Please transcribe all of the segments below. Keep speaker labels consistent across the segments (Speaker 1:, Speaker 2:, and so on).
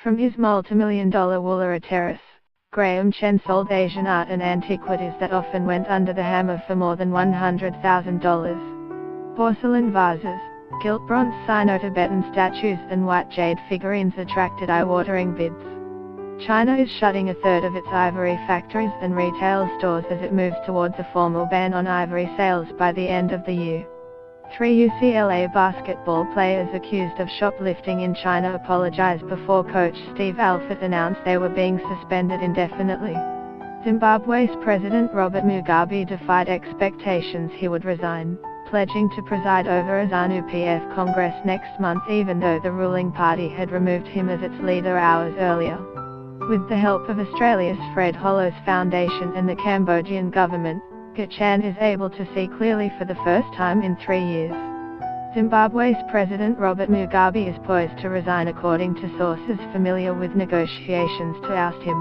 Speaker 1: From his multimillion-dollar Woollera terrace, Graham Chen sold Asian art and antiquities that often went under the hammer for more than $100,000. Porcelain vases, gilt bronze Sino-Tibetan statues and white jade figurines attracted eye-watering bids. China is shutting a third of its ivory factories and retail stores as it moves towards a formal ban on ivory sales by the end of the year. 3 UCLA basketball players accused of shoplifting in China apologized before coach Steve Alford announced they were being suspended indefinitely. Zimbabwe's President Robert Mugabe defied expectations he would resign, pledging to preside over a ZANU-PF Congress next month even though the ruling party had removed him as its leader hours earlier. With the help of Australia's Fred Hollows Foundation and the Cambodian government, Chan is able to see clearly for the first time in 3 years. Zimbabwe's President Robert Mugabe is poised to resign according to sources familiar with negotiations to oust him.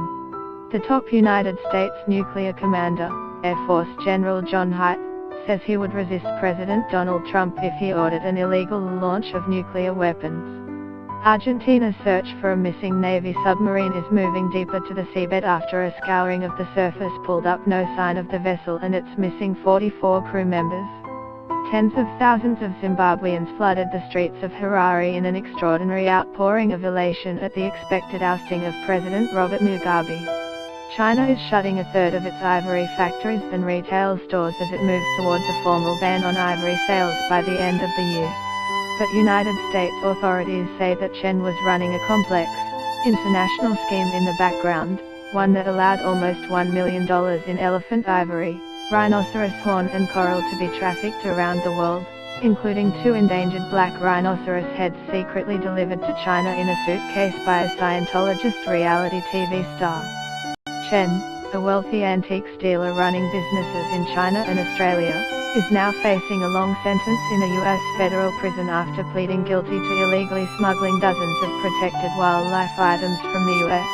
Speaker 1: The top United States nuclear commander, Air Force General John Haidt, says he would resist President Donald Trump if he ordered an illegal launch of nuclear weapons. Argentina's search for a missing Navy submarine is moving deeper to the seabed after a scouring of the surface pulled up no sign of the vessel and its missing 44 crew members. Tens of thousands of Zimbabweans flooded the streets of Harare in an extraordinary outpouring of elation at the expected ousting of President Robert Mugabe. China is shutting a third of its ivory factories and retail stores as it moves towards a formal ban on ivory sales by the end of the year. But United States authorities say that Chen was running a complex, international scheme in the background, one that allowed almost $1 million in elephant ivory, rhinoceros horn and coral to be trafficked around the world, including 2 endangered black rhinoceros heads secretly delivered to China in a suitcase by a Scientologist reality TV star. Chen, a wealthy antiques dealer running businesses in China and Australia, is now facing a long sentence in a U.S. federal prison after pleading guilty to illegally smuggling dozens of protected wildlife items from the U.S.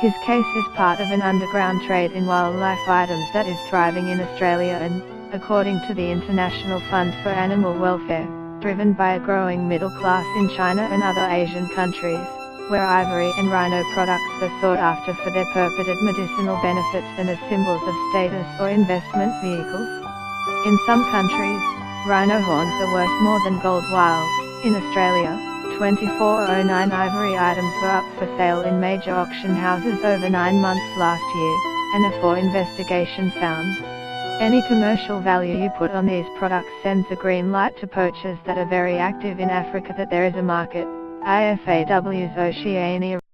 Speaker 1: His case is part of an underground trade in wildlife items that is thriving in Australia and, according to the International Fund for Animal Welfare, driven by a growing middle class in China and other Asian countries, where ivory and rhino products are sought after for their purported medicinal benefits and as symbols of status or investment vehicles. In some countries, rhino horns are worth more than gold while, in Australia, 2409 ivory items were up for sale in major auction houses over 9 months last year, and a 4 investigation found. Any commercial value you put on these products sends a green light to poachers that are very active in Africa that there is a market. IFAW's Oceania